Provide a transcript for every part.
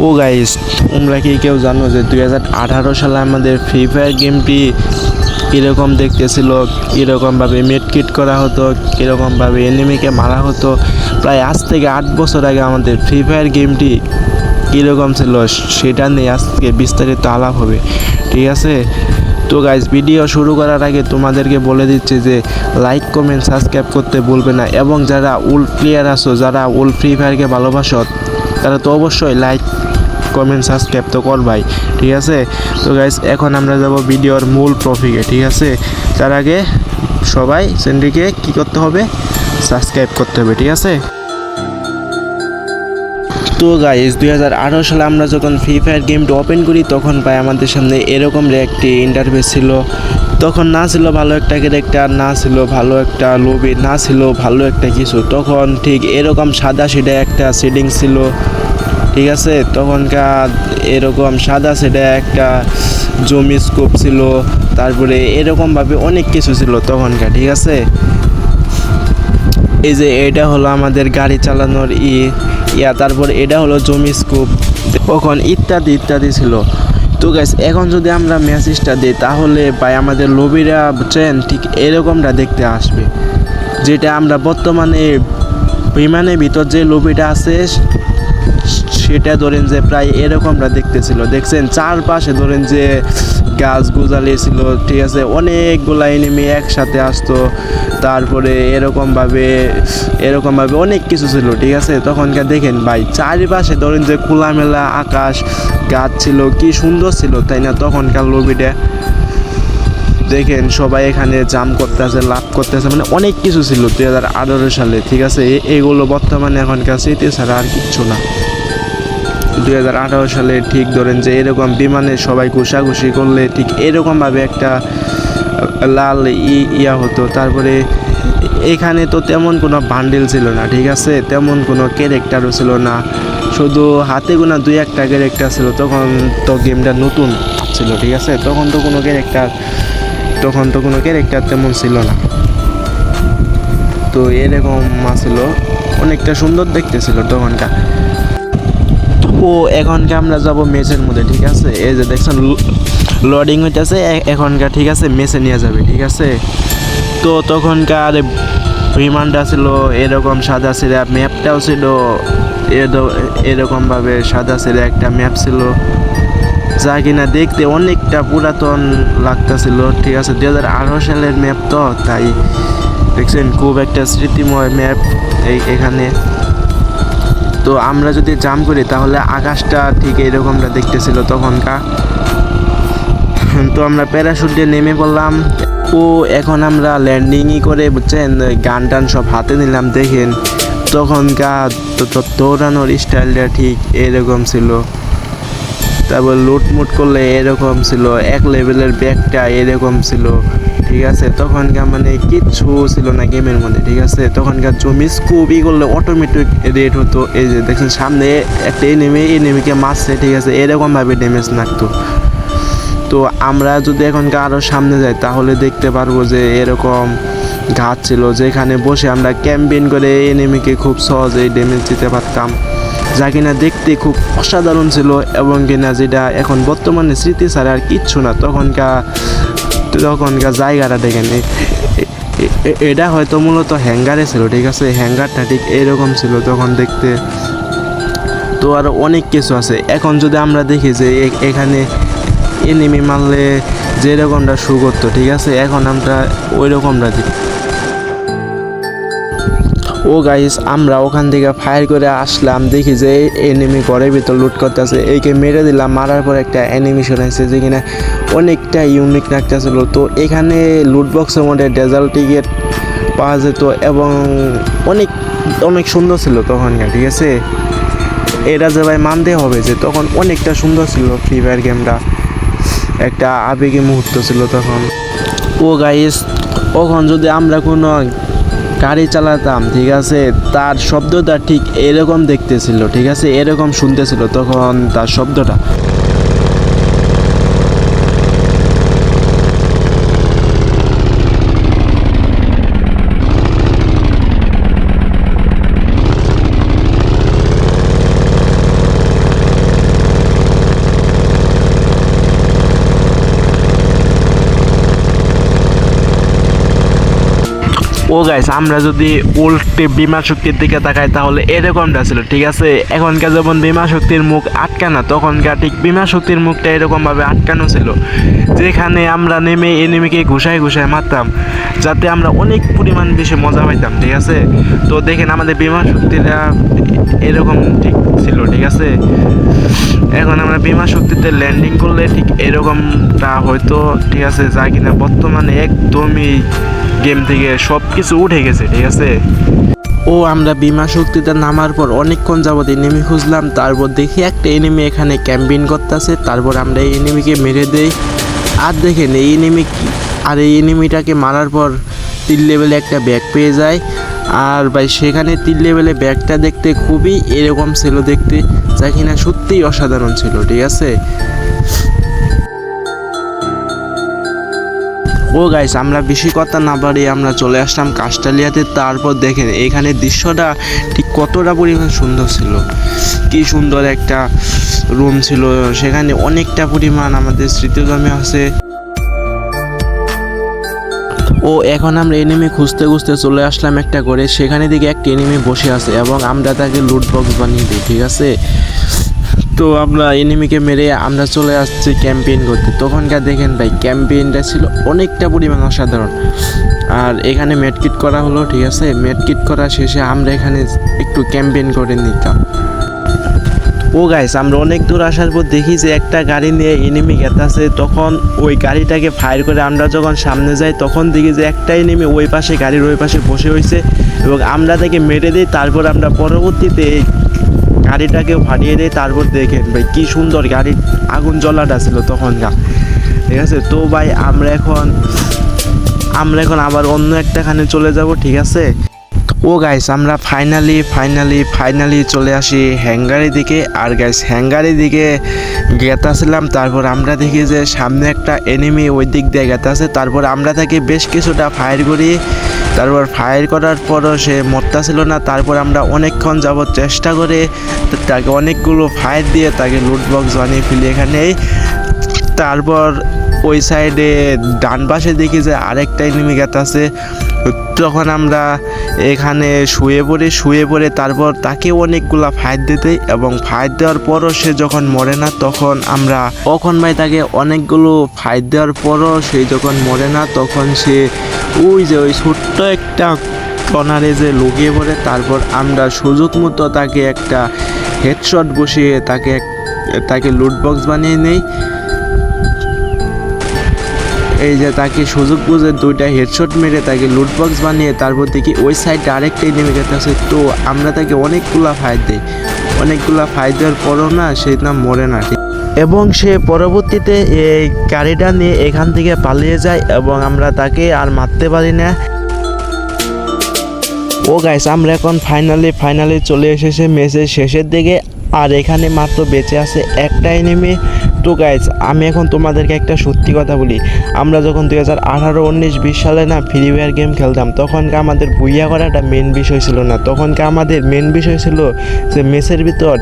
ও guys, তোমরা কি কেউ জানো যে 2018 সালে আমাদের ফ্রি ফায়ার গেমটি কীরকম দেখতেছিল, কীরকমভাবে মেডকিট করা হতো, কীরকমভাবে এনিমিকে মারা হতো? প্রায় আজ থেকে 8 বছর আগে আমাদের ফ্রি ফায়ার গেমটি কীরকম ছিল সেটা নিয়ে আজকে বিস্তারিত আলাপ হবে, ঠিক আছে? তো গাইস, ভিডিও শুরু করার আগে তোমাদেরকে বলে দিচ্ছি যে লাইক কমেন্ট সাবস্ক্রাইব করতে ভুলবে না, এবং যারা ওল্ড প্লেয়ার আছো, যারা ওল্ড ফ্রি ফায়ারকে ভালোবাসো, তারা তো অবশ্যই লাইক কমেন্ট সাবস্ক্রাইব তো করবাই, ঠিক আছে? তো গাইস, এখন আমরা যাব ভিডিওর মূল টপিকে, ঠিক আছে? তার আগে সবাই চ্যানেলটিকে কী করতে হবে? সাবস্ক্রাইব করতে হবে, ঠিক আছে? তো গাইস, 2018 সালে আমরা যখন ফ্রি ফায়ার গেমটা ওপেন করি তখন পাই আমাদের সামনে এরকম একটি ইন্টারফেস ছিল। তখন না ছিল ভালো একটা ক্যারেক্টার, না ছিল ভালো একটা লবি, না ছিল ভালো একটা কিছু। তখন ঠিক এরকম সাদা সিধা একটা সেটিং ছিল, ঠিক আছে? তখনকার এরকম সাদা সিধা একটা জমি স্কোপ ছিল, তারপরে এরকমভাবে অনেক কিছু ছিল তখনকার, ঠিক আছে? এই যে এটা হলো আমাদের গাড়ি চালানোর তারপর এটা হলো জমি স্কোপ, তখন ইত্যাদি ইত্যাদি ছিল। তো গাইস, এখন যদি আমরা মেসেজটা দিই তাহলে ভাই আমাদের লবিরা বুঝছেন ঠিক এরকমটা দেখতে আসবে, যেটা আমরা বর্তমানে বিমানের ভিতর যে লবিটা আছে সেটা ধরেন যে প্রায় এরকমটা দেখতেছিল। দেখছেন চারপাশে ধরেন যে গাছ গোজালি ছিল, ঠিক আছে? অনেকগুলা এনিমি একসাথে আসতো, তারপরে এরকমভাবে অনেক কিছু ছিল, ঠিক আছে? তখনকার দেখেন ভাই চারিপাশে ধরেন যে খোলামেলা আকাশ, গাছ ছিল, কি সুন্দর ছিল, তাই না? তখনকার লবিটা দেখেন সবাই এখানে জাম করতেছে, লাভ করতেছে, মানে অনেক কিছু ছিল 2018 সালে, ঠিক আছে? এগুলো বর্তমানে এখনকার স্মৃতি ছাড়া আর কিচ্ছু না। 2018 সালে ঠিক ধরেন যে এরকম বিমানে সবাই ঘুষাঘুষি করলে ঠিক এরকমভাবে একটা লাল ইয়া হতো। তারপরে এখানে তো তেমন কোনো বান্ডেল ছিল না, ঠিক আছে? তেমন কোনো ক্যারেক্টারও ছিল না, শুধু হাতে গোনা 2-1টা ক্যারেক্টার ছিল। তখন তো গেমটা নতুন ছিল, ঠিক আছে? তখন তো কোনো ক্যারেক্টার তেমন ছিল না। তো এরকম ছিল, অনেকটা সুন্দর দেখতে ছিল তখনকার। ও এখনকার আমরা যাব মেসের মধ্যে, ঠিক আছে? এই যে দেখছেন লোডিং হইতেছে এখনকার, ঠিক আছে? মেসে নিয়ে যাবে, ঠিক আছে? তো তখনকার বিমানটা ছিল এরকম সাদা সিরা, ম্যাপটাও ছিল এরকমভাবে সাদা সিরা একটা ম্যাপ ছিল, যা কিনা দেখতে অনেকটা পুরাতন লাগতেছিল, ঠিক আছে? 2018 সালের ম্যাপ তো, তাই দেখছেন খুব একটা স্মৃতিময় ম্যাপ এখানে। তো আমরা যদি জাম্প করি তাহলে আকাশটা ঠিক এরকমটা দেখতেছিল তখনকার। তো আমরা প্যারাশুট দিয়ে নেমে পড়লাম। ও এখন আমরা ল্যান্ডিংই করে বুঝছেন গান টান সব হাতে নিলাম। দেখেন তখনকার দৌড়ানোর স্টাইলটা ঠিক এরকম ছিল, তারপর লুটমুট করলে এরকম ছিল, এক লেভেলের ব্যাগটা এরকম ছিল, ঠিক আছে? তখনকার মানে কিচ্ছু ছিল না গেমের মধ্যে, ঠিক আছে? তখনকার জমি স্কুবই করলে অটোমেটিক রেড হতো। এই যে দেখছেন সামনে একটা এনিমিকে মারছে, ঠিক আছে? এরকমভাবে ড্যামেজ লাগতো। তো আমরা যদি এখনকার আরও সামনে যাই তাহলে দেখতে পারবো যে এরকম ঘাট ছিল, যেখানে বসে আমরা ক্যাম্পেইন করে এনিমিকে খুব সহজেই ড্যামেজ দিতে পারতাম, যা কিনা দেখতে খুব অসাধারণ ছিল, এবং কিনা যেটা এখন বর্তমানে স্মৃতি ছাড়া আর কিচ্ছু না। তখনকার জায়গাটা দেখেন, এটা হয়তো মূলত হ্যাঙ্গারে ছিল, ঠিক আছে? হ্যাঙ্গারটা ঠিক এরকম ছিল তখন দেখতে। তো আরও অনেক কিছু আছে। এখন যদি আমরা দেখি যে এখানে এনিমি মারলে যেরকমটা শু করতো, ঠিক আছে? এখন আমরা ওই রকমটা দিই। ও গাইস, আমরা ওখান থেকে ফায়ার করে আসলাম, দেখি যে এনিমি ঘরের ভিতর লুট করতেছে, এইকে মেরে দিলাম। মারার পর একটা অ্যানিমেশন আছে যেখানে অনেকটা ইউনিক লাগতেছিল। তো এখানে লুট বক্সের মধ্যে ডেজাল টিকেট পাওয়া যেত, এবং অনেক অনেক সুন্দর ছিল তখনকার, ঠিক আছে? এটা যে ভাই মানতে হবে যে তখন অনেকটা সুন্দর ছিল ফ্রি ফায়ার গেমটা, একটা আবেগী মুহূর্ত ছিল তখন। ও গাইস, তখন যদি আমরা কোনো গাড়ি চালাতাম, ঠিক আছে, তার শব্দটা ঠিক এরকম দেখতেছিল, ঠিক আছে? এরকম শুনতেছিল তখন তার শব্দটা। ও গাইস, আমরা যদি উল্টে বিমা শক্তির দিকে তাকাই তাহলে এরকমটা ছিল, ঠিক আছে। এখনকার যেমন বিমা শক্তির মুখ আটকানো, তখনকার ঠিক বিমা শক্তির মুখটা এরকমভাবে আটকানো ছিল, যেখানে আমরা নেমে এনিমিকে ঘুষায় ঘুষায় মারতাম, যাতে আমরা অনেক পরিমাণ বেশি মজা পাইতাম, ঠিক আছে। তো দেখেন আমাদের বিমা শক্তিটা এরকম ঠিক ছিল, ঠিক আছে। এখন আমরা বিমা শক্তিতে ল্যান্ডিং করলে ঠিক এরকমটা হয়তো, ঠিক আছে, যা কিনা বর্তমানে একদমই গেম থেকে সব কিছু উঠে গেছে, ঠিক আছে। ও আমরা বিমা শক্তিতে নামার পর অনেকক্ষণ যাবত এনিমি খুঁজলাম, তারপর দেখি একটা এনিমি এখানে ক্যাম্পিং করতেছে, তারপর আমরা এই এনিমিকে মেরে দেই। আর দেখেন এই এনিমি আর এই এনিমিটাকে মারার পর 3 লেভেলে একটা ব্যাগ পেয়ে যায়। আর ভাই সেখানে 3 লেভেলে ব্যাগটা দেখতে খুবই এরকম ছিল দেখতে, যা কিনা সত্যিই অসাধারণ ছিল, ঠিক আছে। ও গাইস, আমরা বেশি কথা না বাড়িয়ে আমরা চলে আসলাম কাস্টালিয়াতে। তারপর দেখেন এখানে দৃশ্যটা ঠিক কতটা পরিমাণ সুন্দর ছিল, কি সুন্দর একটা রুম ছিল, সেখানে অনেকটা পরিমাণ আমাদের স্মৃতি জমে আছে। ও এখন আমরা এনিমি খুঁজতে খুঁজতে চলে আসলাম একটা করে, সেখানে দিকে একটা এনিমি বসে আছে এবং আমরা তাকে লুট বক্স বানিয়ে দিই, ঠিক আছে। তো আমরা এনিমিকে মেরে আমরা চলে আসছি ক্যাম্পেইন করতে। তখনকার দেখেন ভাই ক্যাম্পেইনটা ছিল অনেকটা পরিমাণ অসাধারণ। আর এখানে মেডকিট করা হলো, ঠিক আছে। মেডকিট করা শেষে আমরা এখানে একটু ক্যাম্পেইন করে নিতাম। ও গাইস, আমরা অনেক দূর আসার পর দেখি যে একটা গাড়ি নিয়ে এনিমি গেতাছে। তখন ওই গাড়িটাকে ফায়ার করে আমরা যখন সামনে যাই তখন দেখি যে একটা এনিমি ওই পাশে গাড়ির ওই পাশে বসে হয়েছে এবং আমরা তাকে মেরে দিই। তারপর আমরা পরবর্তীতে গাড়িটাকেও ফাটিয়ে দেয়। তারপর দেখেন ভাই কি সুন্দর গাড়ির আগুন জ্বলাটা ছিল তখনকার, ঠিক আছে। তো ভাই আমরা এখন আবার অন্য একটাখানে চলে যাব, ঠিক আছে। ও গাইস, আমরা ফাইনালি চলে আসি হ্যাঙ্গারের দিকে। আর গাইস হ্যাঙ্গারের দিকে গেতাছিলাম, তারপর আমরা দেখি যে সামনে একটা এনিমি ওই দিক দিয়ে গেতাছে। তারপর আমরা তাকে বেশ কিছুটা ফায়ার করি, তারপর ফায়ার করার পরও সে মরতাছিল না। তারপর আমরা অনেকক্ষণ যাবত চেষ্টা করে তাকে অনেকগুলো ফায়ার দিয়ে তাকে লুট বক্স বানিয়ে ফেলি এখানেই। তারপর ওই সাইডে ডান পাশে দেখি যে আরেকটা এনিমি গেতাছে। তখন আমরা এখানে শুয়ে পড়ে তারপর তাকে অনেকগুলা ফায়ার দিতে, এবং ফায়ার দেওয়ার পরও সে যখন মরে না তখন ভাই তাকে অনেকগুলো ফায়ার দেওয়ার পরও সে যখন মরে না তখন সে ওই ছোট্ট একটা কর্নারে যে লুকিয়ে পড়ে। তারপর আমরা সুযোগ মতো তাকে একটা হেডশট বসিয়ে তাকে লুট বক্স বানিয়ে নেই। এই যে তাকে সুযোগ বুঝে 2টা হেডশট মেরে তাকে লুট বক্স বানিয়ে তারপর দেখি ওই সাইডে আরেকটা এনিমি আছে। তো আমরা তাকে অনেকগুলা ফায়ার দিই, দেওয়ার পরও না সে মরে না, এবং সে পরবর্তীতে এই গাড়িটা নিয়ে এখান থেকে পালিয়ে যায় এবং আমরা তাকে আর মারতে পারি না। ও গাইস, আমরা এখন ফাইনালি চলে এসেছে ম্যাচের শেষের দিকে। আর এখানে মাত্র বেঁচে আছে একটা এনিমি। তো গাইস, আমি এখন তোমাদেরকে একটা সত্যি কথা বলি, আমরা যখন 2018, 19, 20 সালে না ফ্রি ফায়ার গেম খেলতাম তখনকার আমাদের বুইয়া করাটা মেন বিষয় ছিল না। তখনকার আমাদের মেন বিষয় ছিল যে ম্যাচের ভিতর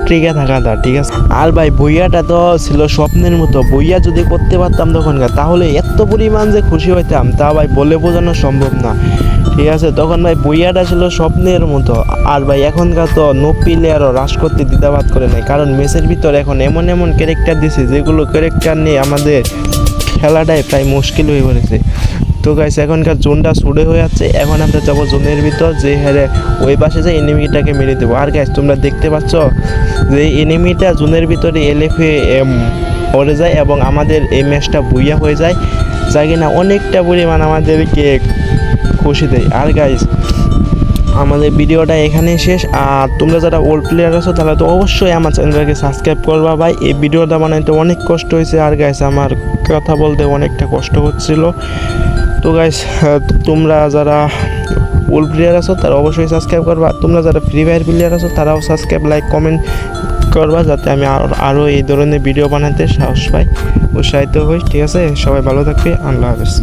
টিকে থাকাটা, ঠিক আছে। আর ভাই বইয়াটা তো ছিল স্বপ্নের মতো। বইয়া যদি করতে পারতাম তখনকার, তাহলে এত পরিমাণ যে খুশি হইতাম তা ভাই বলে বোঝানো সম্ভব না, ঠিক আছে। তখন ভাই বইয়াটা ছিল স্বপ্নের মতো। আর ভাই এখনকার তো নো প্লেয়ারও রাশ করতে দ্বিধাবোধ করে নাই, কারণ ম্যাচের ভিতর এখন এমন ক্যারেক্টার দিছে যেগুলো ক্যারেক্টার নিয়ে আমাদের খেলাটাই প্রায় মুশকিল হয়ে পড়েছে। তো গাইস, এখনকার জোনটা ছুড়ে হয়ে যাচ্ছে। এখন আমরা যাবো জোনের ভিতর, যে হারে ওই পাশে যে এনিমিটাকে মেরে দেবো। আর গাইস, তোমরা দেখতে পাচ্ছ যে এনিমিটা জোনের ভিতরে এলএফে পড়ে যায় এবং আমাদের এই ম্যাচটা বুইয়া হয়ে যায়, যা কিনা অনেকটা পরিমাণ আমাদেরকে খুশি দেয়। আর গাইস, আমাদের ভিডিওটা এখানেই শেষ। আর তোমরা যারা ওল্ড প্লেয়ার আছো তারা তো অবশ্যই আমার চ্যানেলটাকে সাবস্ক্রাইব করবা ভাই। এই ভিডিওটা বানাইতে অনেক কষ্ট হয়েছে, আর গাইস আমার কথা বলতে অনেকটা কষ্ট হচ্ছিল। তো গাইস, তোমরা যারা ওল্ড প্লেয়ার আছো তারা অবশ্যই সাবস্ক্রাইব করবা। তোমরা যারা ফ্রি ফায়ার প্লেয়ার আছো তারাও সাবস্ক্রাইব, লাইক, কমেন্ট করবা, যাতে আমি আরও এই ধরনের ভিডিও বানাতে সাহস পাই, উৎসাহিত হই, ঠিক আছে। সবাই ভালো থাকবে, আল্লাহ হাফেজ।